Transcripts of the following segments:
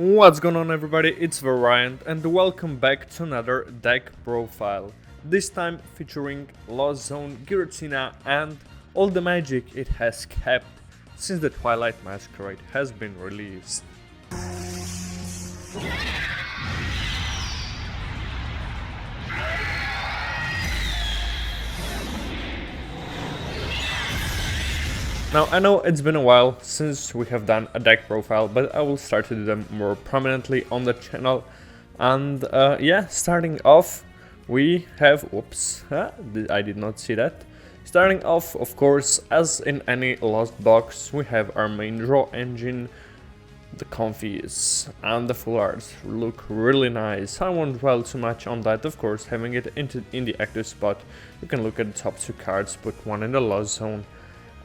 What's going on, everybody? It's Vaaraiant and welcome back to another deck profile. This time featuring Lost Zone Giratina and all the magic it has kept since the Twilight Masquerade has been released. Now, I know it's been a while since we have done a deck profile, but I will start to do them more prominently on the channel. And yeah, starting off, we have, I did not see that. Starting off, of course, as in any Lost box, we have our main draw engine. The Comfeys and the full arts look really nice. I won't dwell too much on that, of course, having it in the active spot. You can look at the top two cards, put one in the Lost Zone,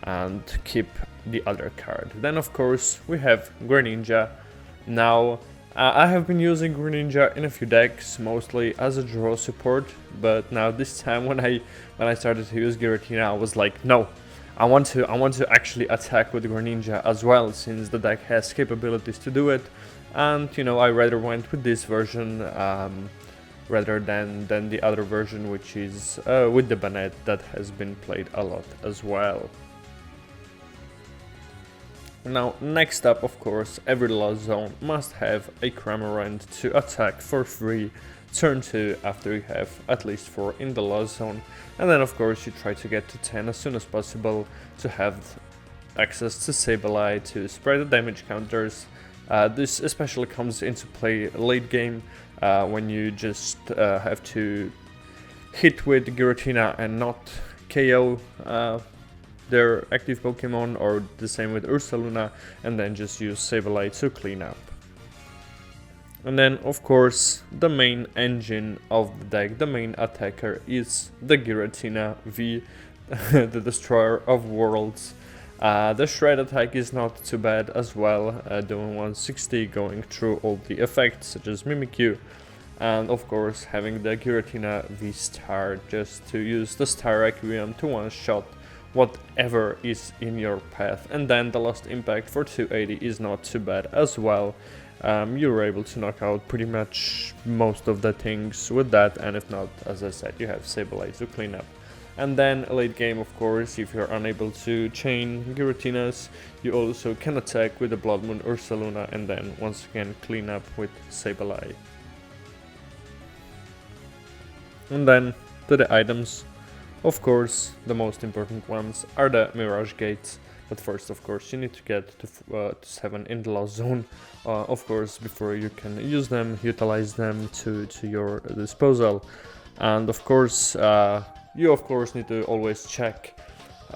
and keep the other card. Then of course we have Greninja. Now I have been using Greninja in a few decks, mostly as a draw support, but now this time when I started to use Giratina, I was like, no, I want to actually attack with Greninja as well, since the deck has capabilities to do it. And you know, I rather went with this version rather than the other version, which is with the Banette that has been played a lot as well. Now, next up, of course, every Lost Zone must have a Cramorant to attack for free turn 2 after you have at least 4 in the Lost Zone. And then of course you try to get to 10 as soon as possible to have access to Sableye to spread the damage counters. This especially comes into play late game when you just have to hit with Giratina and not KO their active Pokemon, or the same with Ursaluna, and then just use Sableye to clean up. And then of course the main engine of the deck, the main attacker, is the Giratina V, the destroyer of worlds. The shred attack is not too bad as well, doing 160, going through all the effects such as Mimikyu, and of course having the Giratina VSTAR just to use the Star Requiem to one-shot whatever is in your path. And then the Lost Impact for 280 is not too bad as well. You were able to knock out pretty much most of the things with that, and if not, as I said, you have Sableye to clean up. And then late game, of course, if you're unable to chain Giratinas, you also can attack with the Bloodmoon Ursaluna and then once again clean up with Sableye. And then to the items. Of course, the most important ones are the Mirage Gates, but first, of course, you need to get to 7 in the Lost Zone, of course, before you can use them, utilize them to your disposal. And of course, you need to always check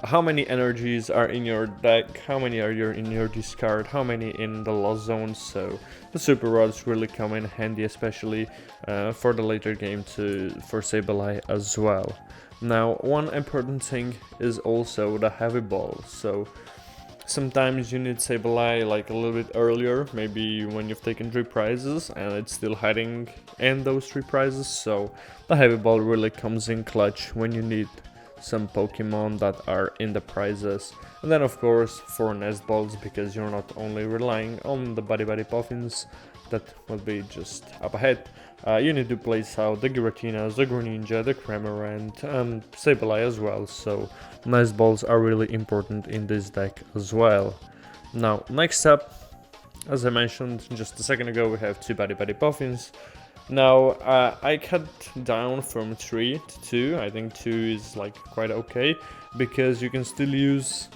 how many energies are in your deck, how many are in your discard, how many in the Lost Zone, so the Super Rods really come in handy, especially for the later game for Sableye as well. Now, one important thing is also the heavy ball, so sometimes you need Sableye like a little bit earlier, maybe when you've taken 3 prizes and it's still hiding in those 3 prizes, so the heavy ball really comes in clutch when you need some Pokemon that are in the prizes. And then of course 4 Nest Balls, because you're not only relying on the Buddy-Buddy Poffins that will be just up ahead. You need to place out the Giratinas, the Greninja, the Cramorant, and Sableye as well, so Nest Balls are really important in this deck as well. Now, next up, as I mentioned just a second ago, we have 2 Buddy-Buddy Poffins. Now, I cut down from 3 to 2, I think 2 is like quite okay, because you can still use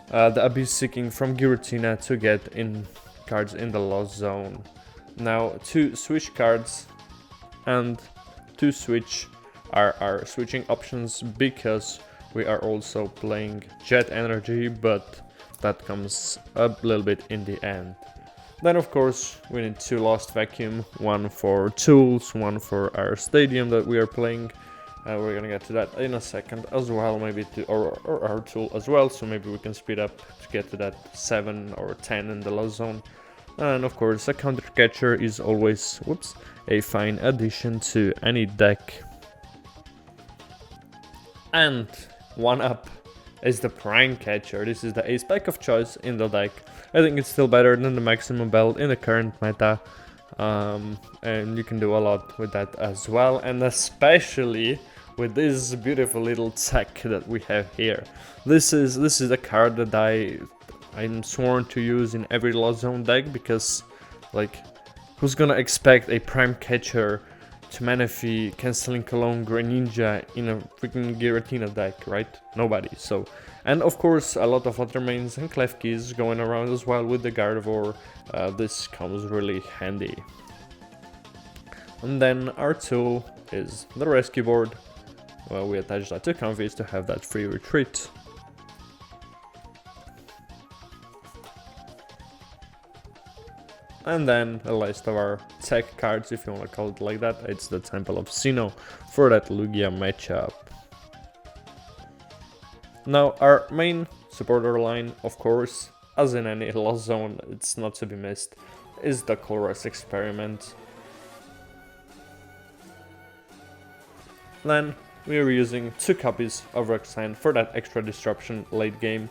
the Abyss Seeking from Giratina to get in cards in the Lost Zone. Now, 2 Switch cards and 2 Switch are our switching options, because we are also playing Jet Energy, but that comes a little bit in the end. Then of course we need 2 Lost Vacuum, one for tools, one for our stadium that we are playing. We're gonna get to that in a second as well, maybe or our tool as well, so maybe we can speed up to get to that 7 or 10 in the Lost Zone. And of course a Counter Catcher is always a fine addition to any deck. And one up is the Prime Catcher. This is the ace pack of choice in the deck. I think it's still better than the maximum belt in the current meta, and you can do a lot with that as well, and especially with this beautiful little tech that we have here. This is a card that I'm sworn to use in every Lost Zone deck, because like, who's gonna expect a Prime Catcher to Manaphy canceling Cologne Greninja in a freaking Giratina deck, right? Nobody. So, and of course a lot of other mains and Klefkis going around as well with the Gardevoir. This comes really handy. And then our tool is the Rescue Board. Well, we attach that to Comfey to have that free retreat. And then a list of our tech cards, if you want to call it like that. It's the Temple of Sinnoh for that Lugia matchup. Now our main supporter line, of course, as in any Lost Zone, it's not to be missed, is the Colress Experiment. Then we are using 2 copies of Roxanne for that extra disruption late game,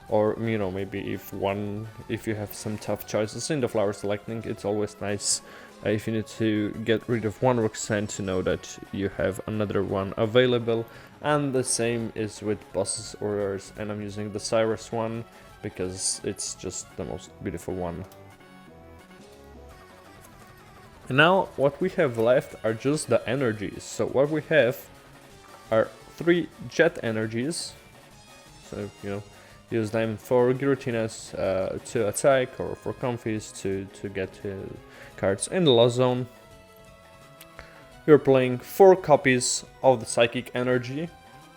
or you know, maybe if you have some tough choices in the flower selecting, it's always nice if you need to get rid of one Roxanne to know that you have another one available. And the same is with Boss's Orders, and I'm using the Cyrus one because it's just the most beautiful one. And now what we have left are just the energies. So what we have are 3 jet energies, so you know, use them for Giratinas to attack, or for Comfeys to get cards in the Lost Zone. You're playing 4 copies of the Psychic Energy,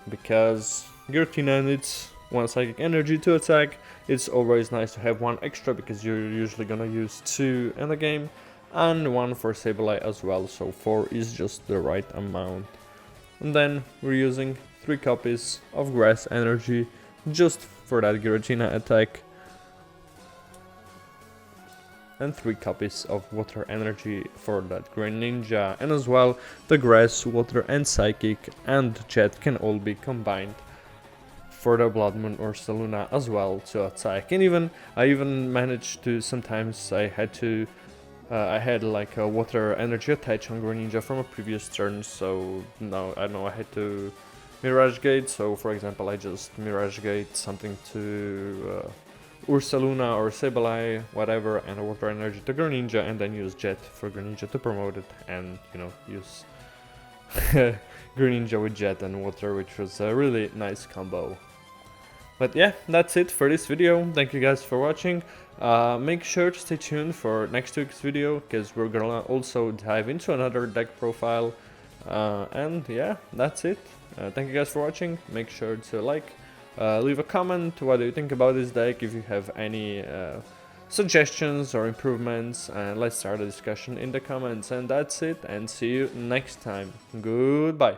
because Giratina needs 1 Psychic Energy to attack. It's always nice to have 1 extra, because you're usually gonna use 2 in the game, and 1 for Sableye as well, so 4 is just the right amount. And then we're using 3 copies of Grass Energy, just for that Giratina attack, and 3 copies of Water Energy for that Greninja, and as well the Grass, Water and Psychic and Jet can all be combined for the Bloodmoon Ursaluna as well to attack. And I even managed to, sometimes I had like a Water Energy attach on Greninja from a previous turn, so now I know I had to Mirage Gate, so for example I just Mirage Gate something to Ursaluna or Sableye, whatever, and a Water Energy to Greninja, and then use Jet for Greninja to promote it, and you know, use Greninja with Jet and Water, which was a really nice combo. But yeah, that's it for this video. Thank you guys for watching. Make sure to stay tuned for next week's video, because we're gonna also dive into another deck profile. And yeah, that's it. Thank you guys for watching. Make sure to like, leave a comment, what do you think about this deck, if you have any suggestions or improvements, and let's start a discussion in the comments. And that's it, and see you next time. Goodbye.